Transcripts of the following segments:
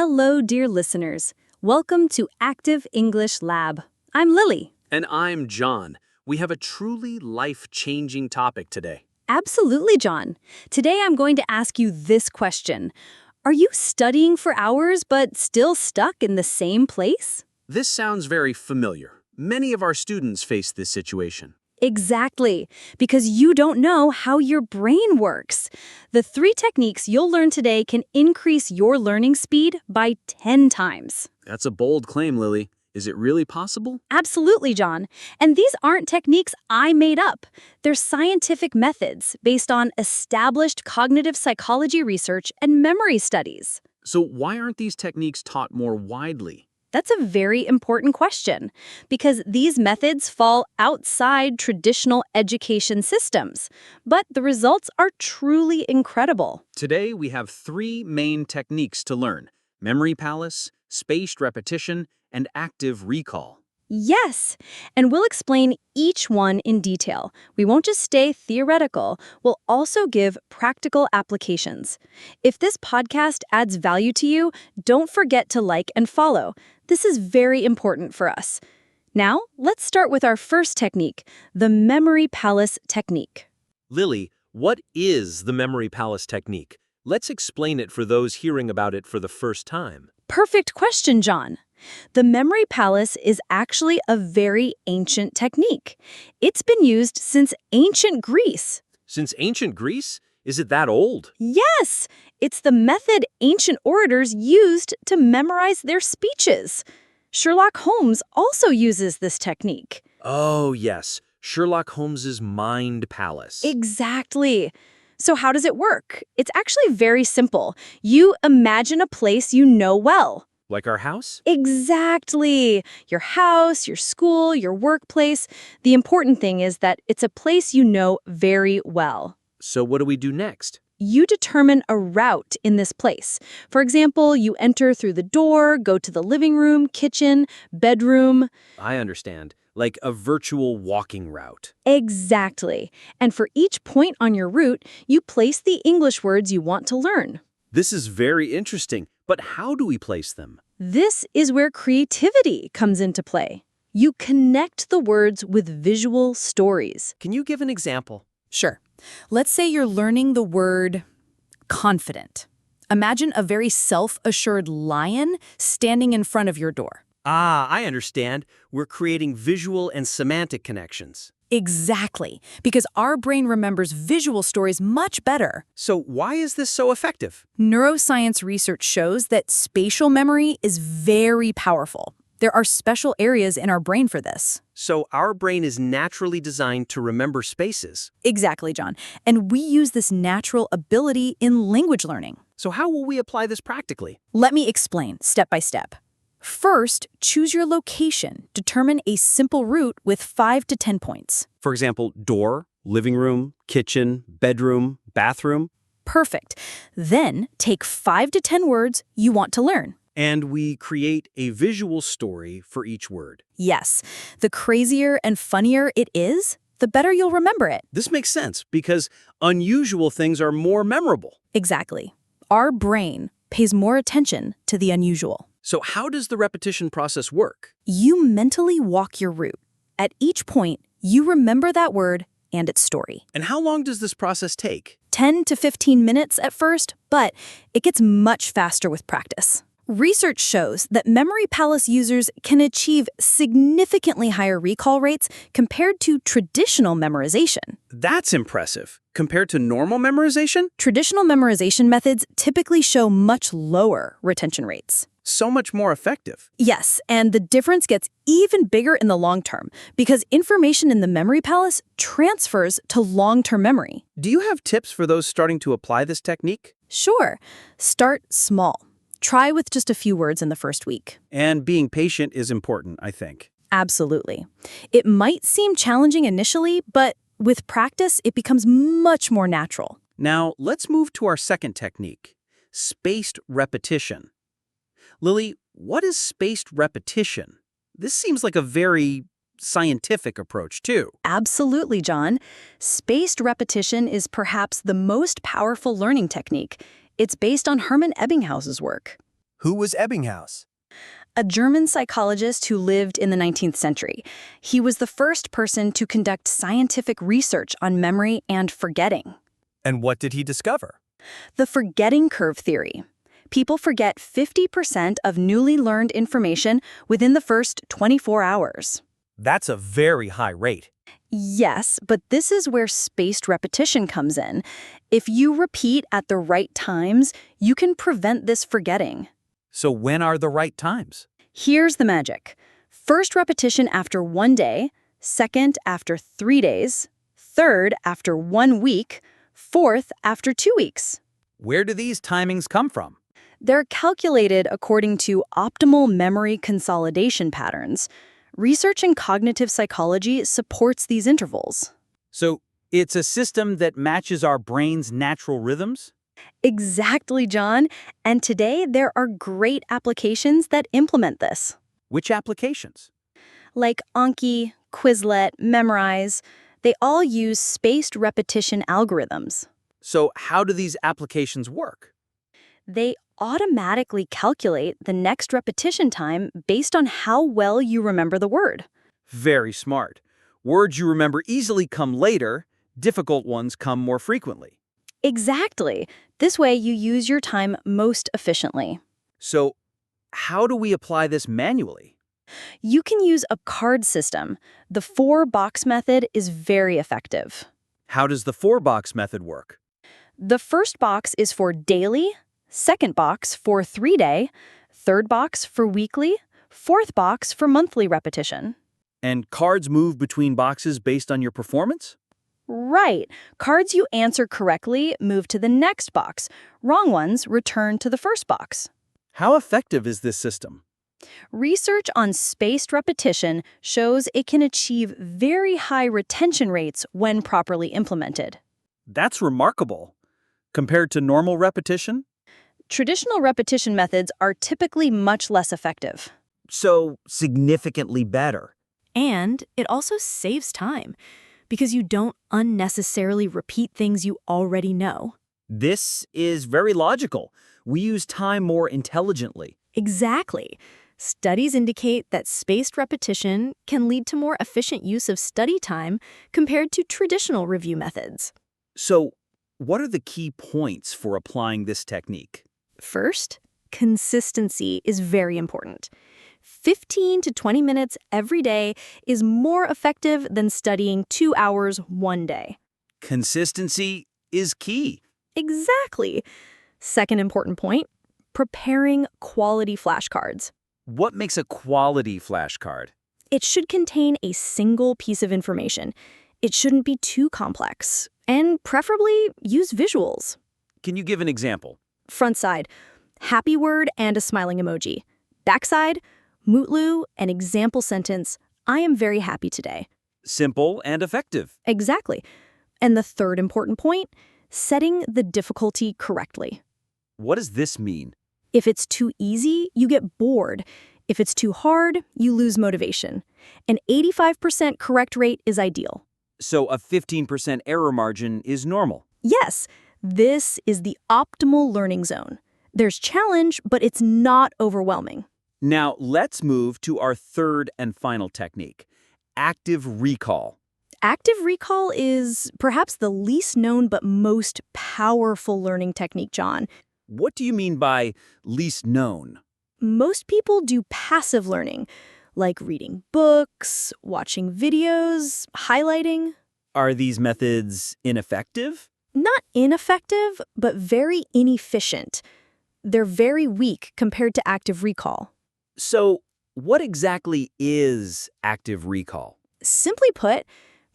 Hello, dear listeners. Welcome to Active English Lab. I'm Lily. And I'm John. We have a truly life-changing topic today. Absolutely, John. Today I'm going to ask you this question. Are you studying for hours but still stuck in the same place? This sounds very familiar. Many of our students face this situation. Exactly, because you don't know how your brain works. The 3 techniques you'll learn today can increase your learning speed by 10 times. That's a bold claim, Lily. Is it really possible? Absolutely, John. And these aren't techniques I made up. They're scientific methods based on established cognitive psychology research and memory studies. So why aren't these techniques taught more widely? That's a very important question, because these methods fall outside traditional education systems. But the results are truly incredible. Today, we have 3 main techniques to learn: memory palace, spaced repetition, and active recall. Yes, and we'll explain each one in detail. We won't just stay theoretical, we'll also give practical applications. If this podcast adds value to you, don't forget to like and follow. This is very important for us. Now, let's start with our first technique, the memory palace technique. Lily, what is the memory palace technique? Let's explain it for those hearing about it for the first time. Perfect question, John. The memory palace is actually a very ancient technique. It's been used since ancient Greece. Since ancient Greece? Is it that old? Yes, it's the method ancient orators used to memorize their speeches. Sherlock Holmes also uses this technique. Oh, yes. Sherlock Holmes's mind palace. Exactly. So how does it work? It's actually very simple. You imagine a place you know well. Like our house? Exactly. Your house, your school, your workplace. The important thing is that it's a place you know very well. So what do we do next? You determine a route in this place. For example, you enter through the door, go to the living room, kitchen, bedroom. I understand. Like a virtual walking route. Exactly. And for each point on your route, you place the English words you want to learn. This is very interesting, but how do we place them? This is where creativity comes into play. You connect the words with visual stories. Can you give an example? Sure. Let's say you're learning the word confident. Imagine a very self-assured lion standing in front of your door. Ah, I understand. We're creating visual and semantic connections. Exactly, because our brain remembers visual stories much better. So why is this so effective? Neuroscience research shows that spatial memory is very powerful. There are special areas in our brain for this. So our brain is naturally designed to remember spaces. Exactly, John. And we use this natural ability in language learning. So how will we apply this practically? Let me explain step by step. First, choose your location. Determine a simple route with 5 to 10 points. For example, door, living room, kitchen, bedroom, bathroom. Perfect. Then take 5 to 10 words you want to learn. And we create a visual story for each word. Yes, the crazier and funnier it is, the better you'll remember it. This makes sense because unusual things are more memorable. Exactly. Our brain pays more attention to the unusual. So how does the repetition process work? You mentally walk your route. At each point, you remember that word and its story. And how long does this process take? 10 to 15 minutes at first, but it gets much faster with practice. Research shows that memory palace users can achieve significantly higher recall rates compared to traditional memorization. That's impressive. Compared to normal memorization? Traditional memorization methods typically show much lower retention rates. So much more effective. Yes, and the difference gets even bigger in the long term because information in the memory palace transfers to long-term memory. Do you have tips for those starting to apply this technique? Sure. Start small. Try with just a few words in the first week. And being patient is important, I think. Absolutely. It might seem challenging initially, but with practice, it becomes much more natural. Now, let's move to our second technique, spaced repetition. Lily, what is spaced repetition? This seems like a very scientific approach, too. Absolutely, John. Spaced repetition is perhaps the most powerful learning technique. It's based on Hermann Ebbinghaus's work. Who was Ebbinghaus? A German psychologist who lived in the 19th century. He was the first person to conduct scientific research on memory and forgetting. And what did he discover? The forgetting curve theory. People forget 50% of newly learned information within the first 24 hours. That's a very high rate. Yes, but this is where spaced repetition comes in. If you repeat at the right times, you can prevent this forgetting. So when are the right times? Here's the magic. First repetition after 1 day, second after 3 days, third after 1 week, fourth after 2 weeks. Where do these timings come from? They're calculated according to optimal memory consolidation patterns. Research in cognitive psychology supports these intervals. So it's a system that matches our brain's natural rhythms? Exactly, John. And today there are great applications that implement this. Which applications? Like Anki, Quizlet, Memrise. They all use spaced repetition algorithms. So how do these applications work? They automatically calculate the next repetition time based on how well you remember the word. Very smart. Words you remember easily come later, difficult ones come more frequently. Exactly. This way you use your time most efficiently. So how do we apply this manually? You can use a card system. The 4-box method is very effective. How does the 4-box method work? The first box is for daily, second box for 3-day, third box for weekly, fourth box for monthly repetition. And cards move between boxes based on your performance? Right. Cards you answer correctly move to the next box. Wrong ones return to the first box. How effective is this system? Research on spaced repetition shows it can achieve very high retention rates when properly implemented. That's remarkable. Compared to normal repetition? Traditional repetition methods are typically much less effective. So, significantly better. And it also saves time, because you don't unnecessarily repeat things you already know. This is very logical. We use time more intelligently. Exactly. Studies indicate that spaced repetition can lead to more efficient use of study time compared to traditional review methods. So, what are the key points for applying this technique? First, consistency is very important. 15 to 20 minutes every day is more effective than studying 2 hours one day. Consistency is key. Exactly. Second important point, preparing quality flashcards. What makes a quality flashcard? It should contain a single piece of information. It shouldn't be too complex. And preferably use visuals. Can you give an example? Front side, happy word and a smiling emoji. Back side, Mootlu, an example sentence, I am very happy today. Simple and effective. Exactly. And the third important point, setting the difficulty correctly. What does this mean? If it's too easy, you get bored. If it's too hard, you lose motivation. An 85% correct rate is ideal. So a 15% error margin is normal. Yes, this is the optimal learning zone. There's challenge, but it's not overwhelming. Now, let's move to our third and final technique, active recall. Active recall is perhaps the least known but most powerful learning technique, John. What do you mean by least known? Most people do passive learning, like reading books, watching videos, highlighting. Are these methods ineffective? Not ineffective, but very inefficient. They're very weak compared to active recall. So, what exactly is active recall? Simply put,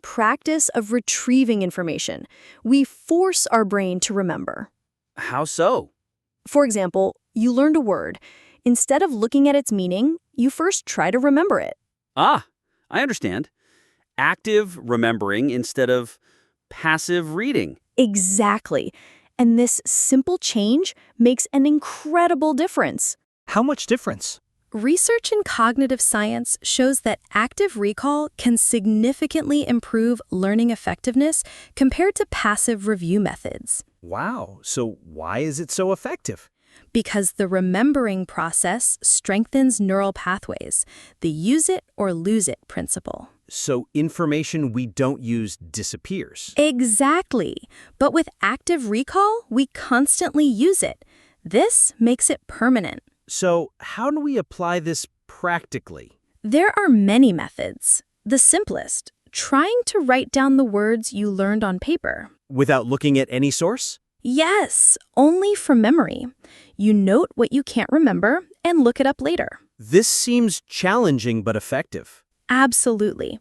practice of retrieving information. We force our brain to remember. How so? For example, you learned a word. Instead of looking at its meaning, you first try to remember it. Ah, I understand. Active remembering instead of passive reading. Exactly. And this simple change makes an incredible difference. How much difference? Research in cognitive science shows that active recall can significantly improve learning effectiveness compared to passive review methods. Wow, so why is it so effective? Because the remembering process strengthens neural pathways, the use it or lose it principle. So information we don't use disappears. Exactly. But with active recall, we constantly use it. This makes it permanent. So how do we apply this practically? There are many methods. The simplest, trying to write down the words you learned on paper. Without looking at any source? Yes, only from memory. You note what you can't remember and look it up later. This seems challenging but effective. Absolutely.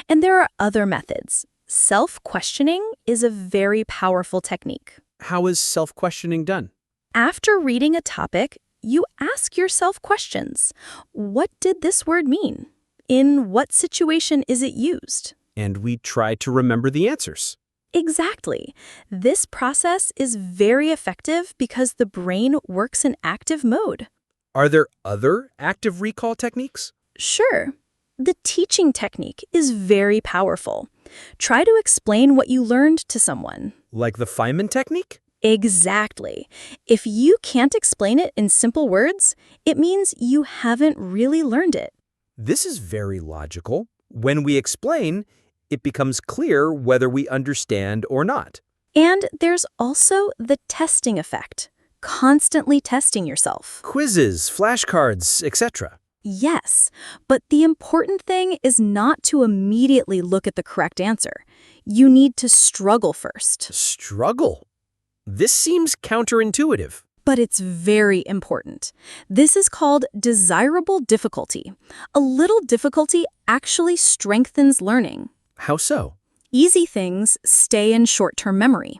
And there are other methods. Self-questioning is a very powerful technique. How is self-questioning done? After reading a topic, you ask yourself questions. What did this word mean? In what situation is it used? And we try to remember the answers. Exactly. This process is very effective because the brain works in active mode. Are there other active recall techniques? Sure. The teaching technique is very powerful. Try to explain what you learned to someone. Like the Feynman technique? Exactly. If you can't explain it in simple words, it means you haven't really learned it. This is very logical. When we explain, it becomes clear whether we understand or not. And there's also the testing effect, constantly testing yourself. Quizzes, flashcards, etc. Yes, but the important thing is not to immediately look at the correct answer. You need to struggle first. Struggle? This seems counterintuitive. But it's very important. This is called desirable difficulty. A little difficulty actually strengthens learning. How so? Easy things stay in short-term memory.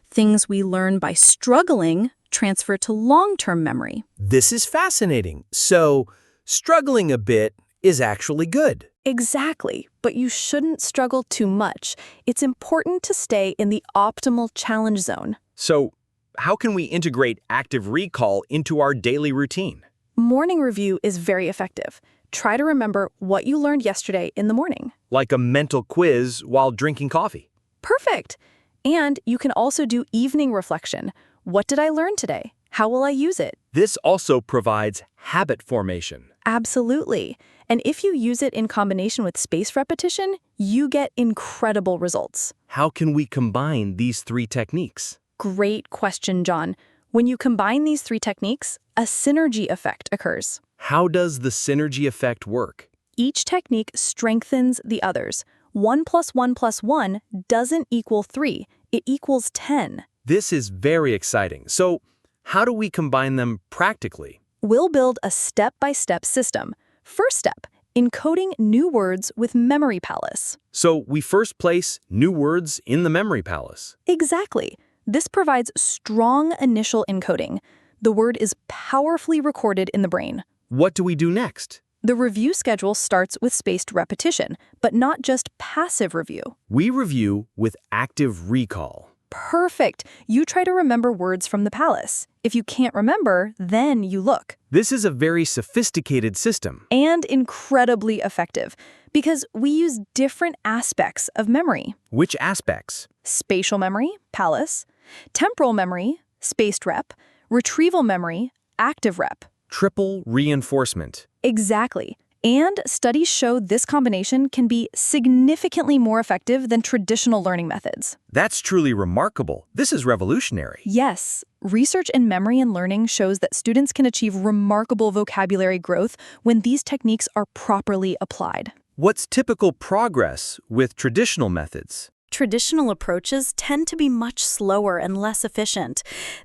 Things we learn by struggling transfer to long-term memory. This is fascinating. So, struggling a bit is actually good. Exactly, but you shouldn't struggle too much. It's important to stay in the optimal challenge zone. So, how can we integrate active recall into our daily routine? Morning review is very effective. Try to remember what you learned yesterday in the morning. Like a mental quiz while drinking coffee. Perfect! And you can also do evening reflection. What did I learn today? How will I use it? This also provides habit formation. Absolutely. And if you use it in combination with spaced repetition, you get incredible results. How can we combine these three techniques? Great question, John. When you combine these three techniques, a synergy effect occurs. How does the synergy effect work? Each technique strengthens the others. 1 + 1 + 1 doesn't equal 3. It equals 10. This is very exciting. So, how do we combine them practically? We'll build a step-by-step system. First step, encoding new words with Memory Palace. So, we first place new words in the memory palace. Exactly. This provides strong initial encoding. The word is powerfully recorded in the brain. What do we do next? The review schedule starts with spaced repetition, but not just passive review. We review with active recall. Perfect. You try to remember words from the palace. If you can't remember, then you look. This is a very sophisticated system. And incredibly effective, because we use different aspects of memory. Which aspects? Spatial memory, palace. Temporal memory, spaced rep. Retrieval memory, active rep. Triple reinforcement. Exactly. And studies show this combination can be significantly more effective than traditional learning methods. That's truly remarkable. This is revolutionary. Yes, research in memory and learning shows that students can achieve remarkable vocabulary growth when these techniques are properly applied. What's typical progress with traditional methods? Traditional approaches tend to be much slower and less efficient.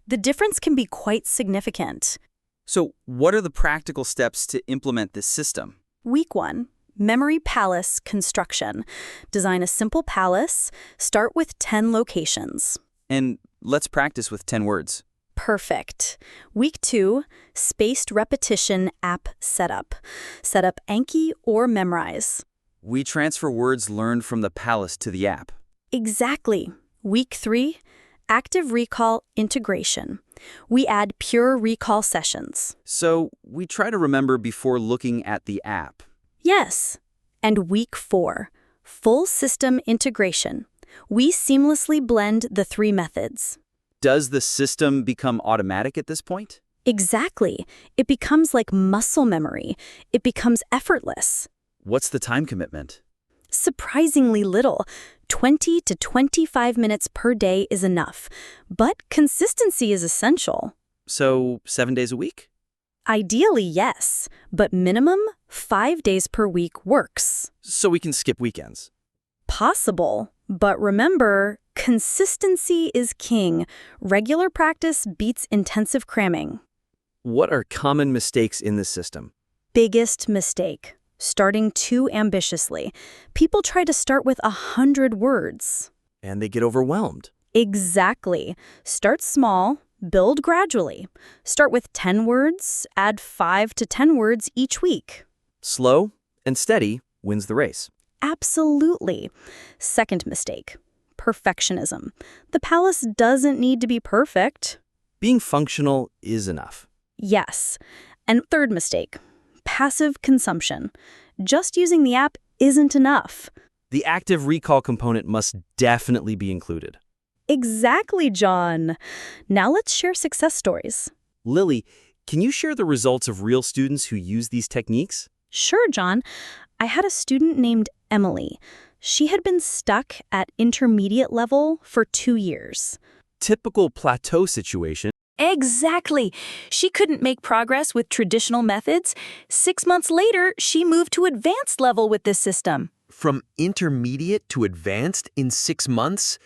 The difference can be quite significant. So, what are the practical steps to implement this system? Week 1, Memory Palace Construction. Design a simple palace. Start with 10 locations. And let's practice with 10 words. Perfect. Week 2, Spaced Repetition App Setup. Set up Anki or Memrise. We transfer words learned from the palace to the app. Exactly. Week 3, Active Recall Integration. We add pure recall sessions. So, we try to remember before looking at the app. Yes. And week 4, Full System Integration. We seamlessly blend the three methods. Does the system become automatic at this point? Exactly. It becomes like muscle memory. It becomes effortless. What's the time commitment? Surprisingly little. 20 to 25 minutes per day is enough. But consistency is essential. So, 7 days a week? Ideally, yes. But minimum, 5 days per week works. So we can skip weekends. Possible. But remember, consistency is king. Regular practice beats intensive cramming. What are common mistakes in this system? Biggest mistake. Starting too ambitiously. People try to start with 100 words. And they get overwhelmed. Exactly. Start small, build gradually. Start with 10 words, add 5 to 10 words each week. Slow and steady wins the race. Absolutely. Second mistake. Perfectionism. The palace doesn't need to be perfect. Being functional is enough. Yes. And third mistake. Passive consumption. Just using the app isn't enough. The active recall component must definitely be included. Exactly, John. Now let's share success stories. Lily, can you share the results of real students who use these techniques? Sure, John. I had a student named Emily. She had been stuck at intermediate level for 2 years. Typical plateau situation. Exactly. She couldn't make progress with traditional methods. 6 months later, she moved to advanced level with this system. From intermediate to advanced in 6 months?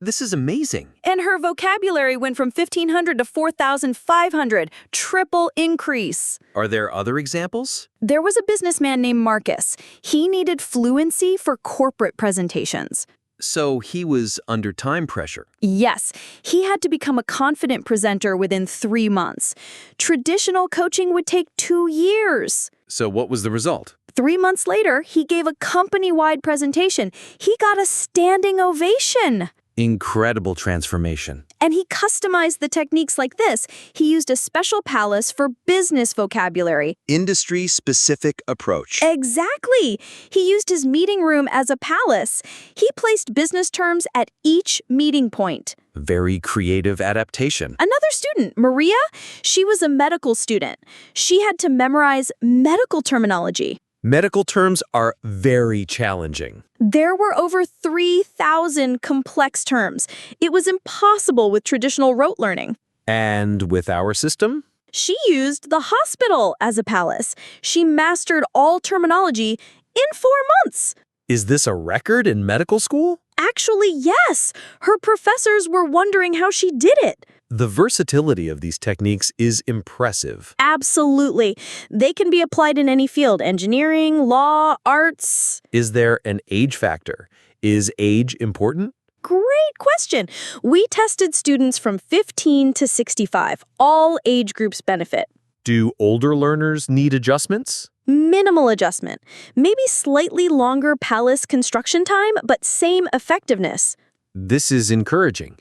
This is amazing. And her vocabulary went from 1,500 to 4,500. Triple increase. Are there other examples? There was a businessman named Marcus. He needed fluency for corporate presentations. So he was under time pressure. Yes, he had to become a confident presenter within 3 months. Traditional coaching would take 2 years. So what was the result? 3 months later, he gave a company-wide presentation. He got a standing ovation. Incredible transformation. And he customized the techniques like this. He used a special palace for business vocabulary. Industry-specific approach. Exactly. He used his meeting room as a palace. He placed business terms at each meeting point. Very creative adaptation. Another student, Maria, she was a medical student. She had to memorize medical terminology. Medical terms are very challenging. There were over 3,000 complex terms. It was impossible with traditional rote learning. And with our system? She used the hospital as a palace. She mastered all terminology in 4 months. Is this a record in medical school? Actually, yes. Her professors were wondering how she did it. The versatility of these techniques is impressive. Absolutely. They can be applied in any field: engineering, law, arts. Is there an age factor? Is age important? Great question. We tested students from 15 to 65. All age groups benefit. Do older learners need adjustments? Minimal adjustment. Maybe slightly longer palace construction time, but same effectiveness. This is encouraging.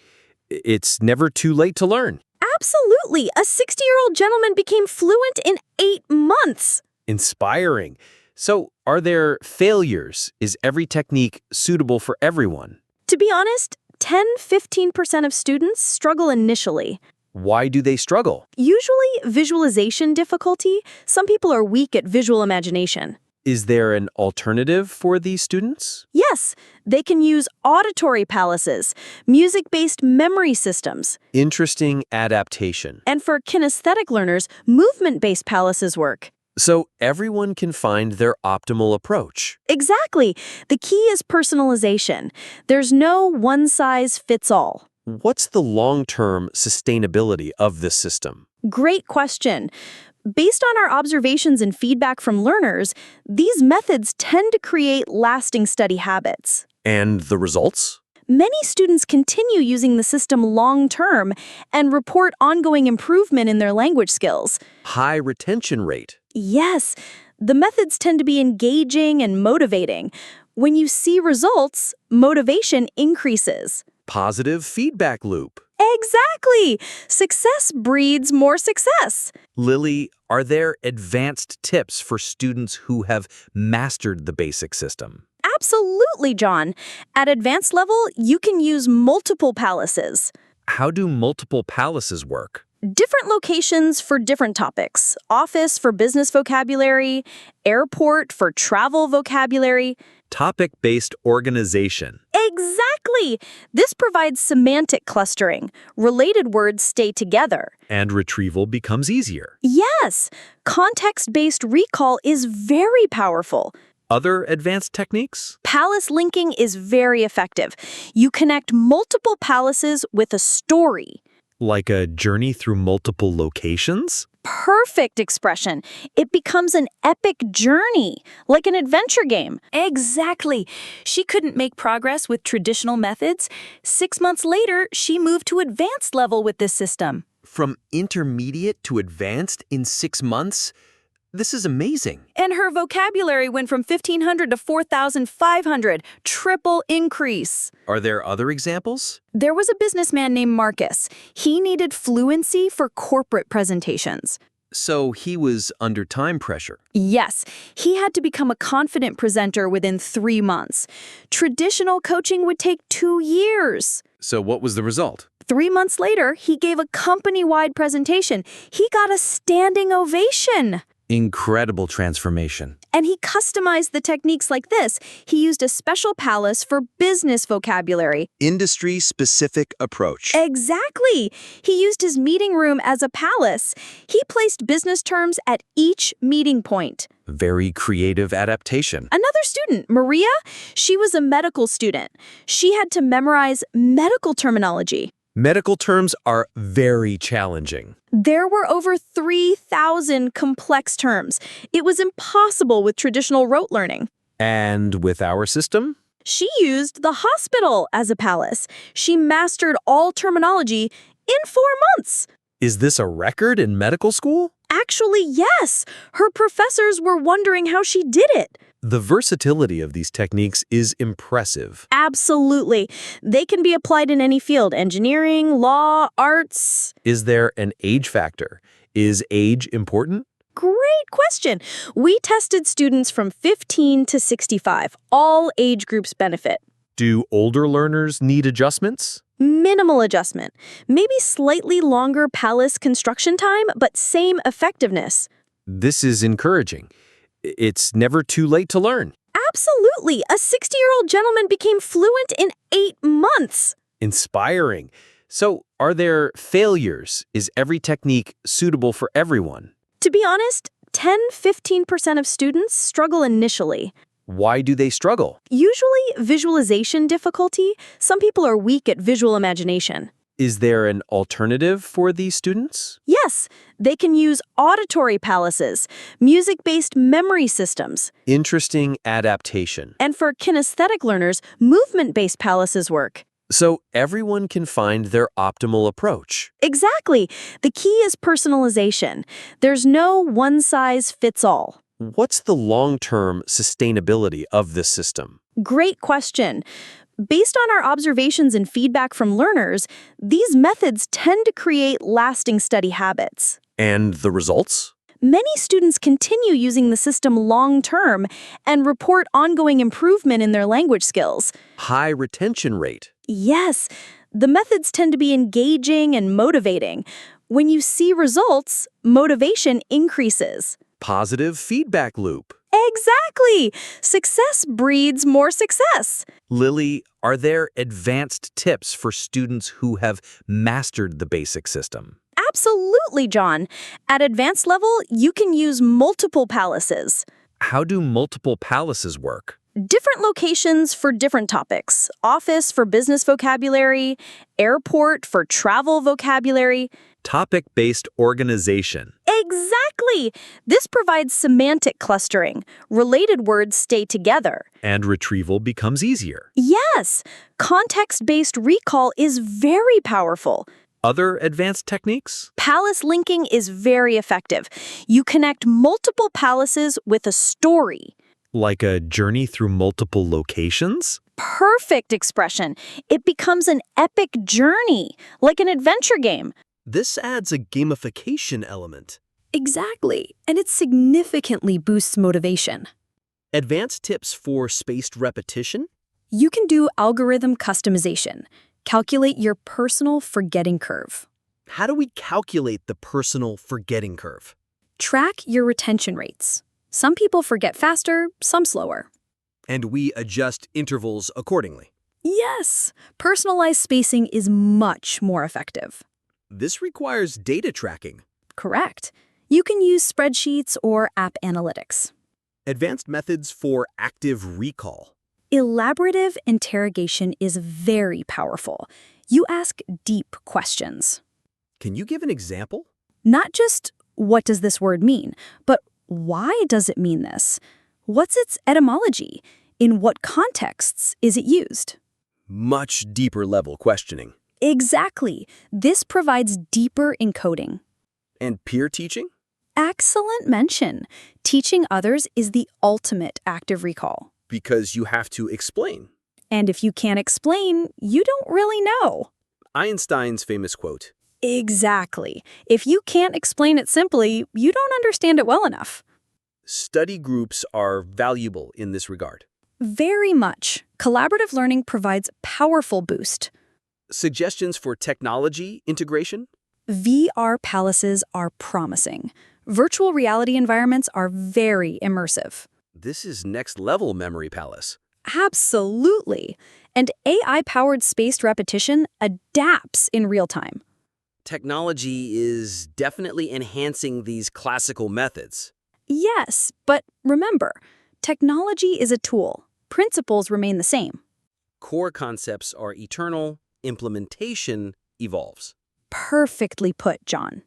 It's never too late to learn. Absolutely. A 60-year-old gentleman became fluent in 8 months. Inspiring. So, are there failures? Is every technique suitable for everyone? To be honest, 10–15% of students struggle initially. Why do they struggle? Usually visualization difficulty. Some people are weak at visual imagination. Is there an alternative for these students? Yes, they can use auditory palaces, music-based memory systems. Interesting adaptation. And for kinesthetic learners, movement-based palaces work. So everyone can find their optimal approach. Exactly. The key is personalization. There's no one-size-fits-all. What's the long-term sustainability of this system? Great question. Based on our observations and feedback from learners, these methods tend to create lasting study habits. And the results? Many students continue using the system long-term and report ongoing improvement in their language skills. High retention rate. Yes, the methods tend to be engaging and motivating. When you see results, motivation increases. Positive feedback loop. Exactly! Success breeds more success. Lily, are there advanced tips for students who have mastered the basic system? Absolutely, John. At advanced level, you can use multiple palaces. How do multiple palaces work? Different locations for different topics. Office for business vocabulary, airport for travel vocabulary. Topic-based organization. Exactly! This provides semantic clustering. Related words stay together. And retrieval becomes easier. Yes! Context-based recall is very powerful. Other advanced techniques? Palace linking is very effective. You connect multiple palaces with a story. Like a journey through multiple locations? Perfect expression. It becomes an epic journey, like an adventure game. Exactly. She couldn't make progress with traditional methods. 6 months later, she moved to advanced level with this system. From intermediate to advanced in 6 months? This is amazing. And her vocabulary went from 1,500 to 4,500. Triple increase. Are there other examples? There was a businessman named Marcus. He needed fluency for corporate presentations. So he was under time pressure. Yes, he had to become a confident presenter within 3 months. Traditional coaching would take 2 years. So what was the result? 3 months later, he gave a company-wide presentation. He got a standing ovation. Incredible transformation. And he customized the techniques like this. He used a special palace for business vocabulary. Industry-specific approach. Exactly. He used his meeting room as a palace. He placed business terms at each meeting point. Very creative adaptation. Another student, Maria, she was a medical student. She had to memorize medical terminology. Medical terms are very challenging. There were over 3,000 complex terms. It was impossible with traditional rote learning. And with our system? She used the hospital as a palace. She mastered all terminology in 4 months. Is this a record in medical school? Actually, yes. Her professors were wondering how she did it. The versatility of these techniques is impressive. Absolutely. They can be applied in any field: engineering, law, arts. Is there an age factor? Is age important? Great question. We tested students from 15 to 65. All age groups benefit. Do older learners need adjustments? Minimal adjustment. Maybe slightly longer palace construction time, but same effectiveness. This is encouraging. It's never too late to learn. Absolutely. A 60-year-old gentleman became fluent in 8 months. Inspiring. So, are there failures? Is every technique suitable for everyone? To be honest, 10–15% of students struggle initially. Why do they struggle? Usually visualization difficulty. Some people are weak at visual imagination. Is there an alternative for these students? Yes, they can use auditory palaces, music-based memory systems. Interesting adaptation. And for kinesthetic learners, movement-based palaces work. So everyone can find their optimal approach. Exactly. The key is personalization. There's no one-size-fits-all. What's the long-term sustainability of this system? Great question. Based on our observations and feedback from learners, these methods tend to create lasting study habits. And the results? Many students continue using the system long-term and report ongoing improvement in their language skills. High retention rate. Yes, the methods tend to be engaging and motivating. When you see results, motivation increases. Positive feedback loop. Exactly! Success breeds more success. Lily, are there advanced tips for students who have mastered the basic system? Absolutely, John. At advanced level, you can use multiple palaces. How do multiple palaces work? Different locations for different topics. Office for business vocabulary, airport for travel vocabulary. Topic-based organization. Exactly! This provides semantic clustering. Related words stay together. And retrieval becomes easier. Yes! Context-based recall is very powerful. Other advanced techniques? Palace linking is very effective. You connect multiple palaces with a story. Like a journey through multiple locations? Perfect expression. It becomes an epic journey, like an adventure game. This adds a gamification element. Exactly, and it significantly boosts motivation. Advanced tips for spaced repetition? You can do algorithm customization. Calculate your personal forgetting curve. How do we calculate the personal forgetting curve? Track your retention rates. Some people forget faster, some slower. And we adjust intervals accordingly. Yes, personalized spacing is much more effective. This requires data tracking. Correct. You can use spreadsheets or app analytics. Advanced methods for active recall. Elaborative interrogation is very powerful. You ask deep questions. Can you give an example? Not just, what does this word mean, but why does it mean this? What's its etymology? In what contexts is it used? Much deeper level questioning. Exactly. This provides deeper encoding. And peer teaching? Excellent mention. Teaching others is the ultimate active recall. Because you have to explain. And if you can't explain, you don't really know. Einstein's famous quote. Exactly. If you can't explain it simply, you don't understand it well enough. Study groups are valuable in this regard. Very much. Collaborative learning provides powerful boost. Suggestions for technology integration? VR palaces are promising. Virtual reality environments are very immersive. This is next-level memory palace. Absolutely. And AI-powered spaced repetition adapts in real time. Technology is definitely enhancing these classical methods. Yes, but remember, technology is a tool. Principles remain the same. Core concepts are eternal, implementation evolves. Perfectly put, John.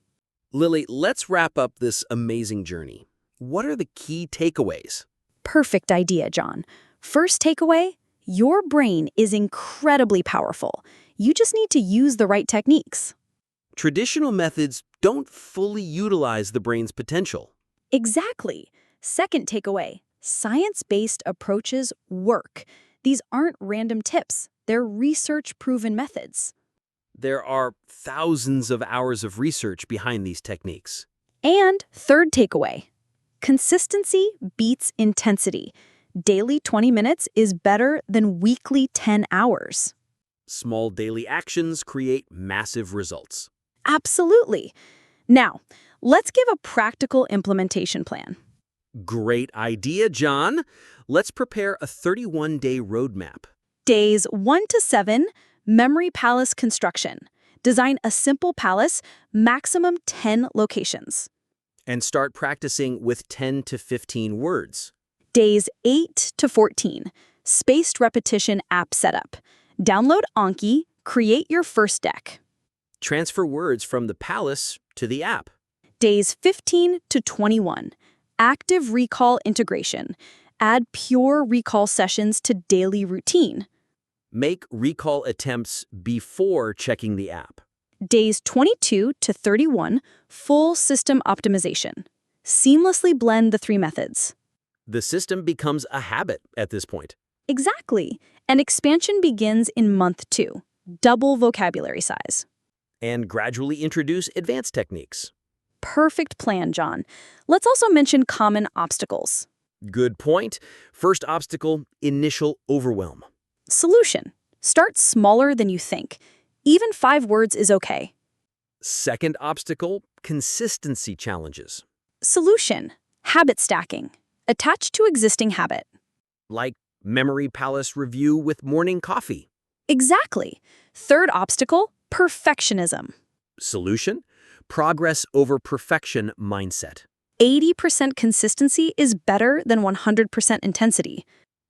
Lily, let's wrap up this amazing journey. What are the key takeaways? Perfect idea, John. First takeaway, your brain is incredibly powerful. You just need to use the right techniques. Traditional methods don't fully utilize the brain's potential. Exactly. Second takeaway, science-based approaches work. These aren't random tips. They're research-proven methods. There are thousands of hours of research behind these techniques. And third takeaway, consistency beats intensity. Daily 20 minutes is better than weekly 10 hours. Small daily actions create massive results. Absolutely. Now, let's give a practical implementation plan. Great idea, John. Let's prepare a 31-day roadmap. Days 1 to 7, memory palace construction. Design a simple palace, maximum 10 locations. And start practicing with 10 to 15 words. Days 8 to 14, spaced repetition app setup. Download Anki, create your first deck. Transfer words from the palace to the app. Days 15 to 21, active recall integration. Add pure recall sessions to daily routine. Make recall attempts before checking the app. Days 22 to 31, full system optimization. Seamlessly blend the three methods. The system becomes a habit at this point. Exactly. And expansion begins in month 2. Double vocabulary size. And gradually introduce advanced techniques. Perfect plan, John. Let's also mention common obstacles. Good point. First obstacle, initial overwhelm. Solution. Start smaller than you think. Even 5 words is okay. Second obstacle, consistency challenges. Solution. Habit stacking. Attach to existing habit. Like memory palace review with morning coffee. Exactly. Third obstacle, perfectionism. Solution, progress over perfection mindset. 80% consistency is better than 100% intensity.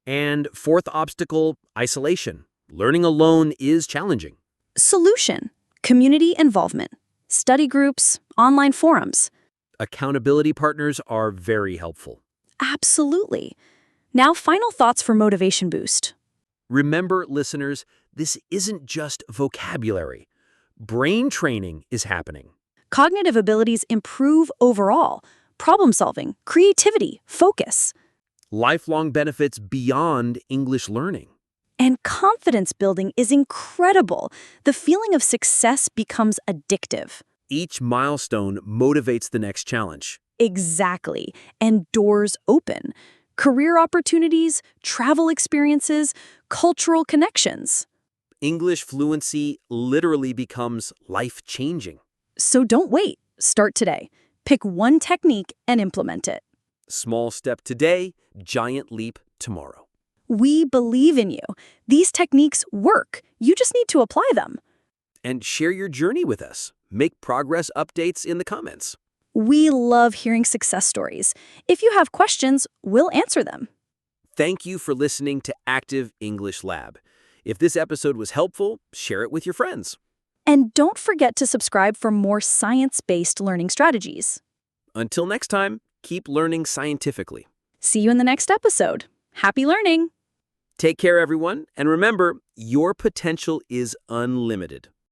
And fourth obstacle, isolation. Learning alone is challenging. Solution. Community involvement. Study groups, online forums. Accountability partners are very helpful. Absolutely. Now, final thoughts for motivation boost. Remember, listeners, this isn't just vocabulary. Brain training is happening. Cognitive abilities improve overall. Problem solving, creativity, focus. Lifelong benefits beyond English learning. And confidence building is incredible. The feeling of success becomes addictive. Each milestone motivates the next challenge. Exactly. And doors open. Career opportunities, travel experiences, cultural connections. English fluency literally becomes life-changing. So don't wait. Start today. Pick one technique and implement it. Small step today, giant leap tomorrow. We believe in you. These techniques work. You just need to apply them. And share your journey with us. Make progress updates in the comments. We love hearing success stories. If you have questions, we'll answer them. Thank you for listening to Active English Lab. If this episode was helpful, share it with your friends. And don't forget to subscribe for more science-based learning strategies. Until next time, keep learning scientifically. See you in the next episode. Happy learning! Take care, everyone, and remember, your potential is unlimited.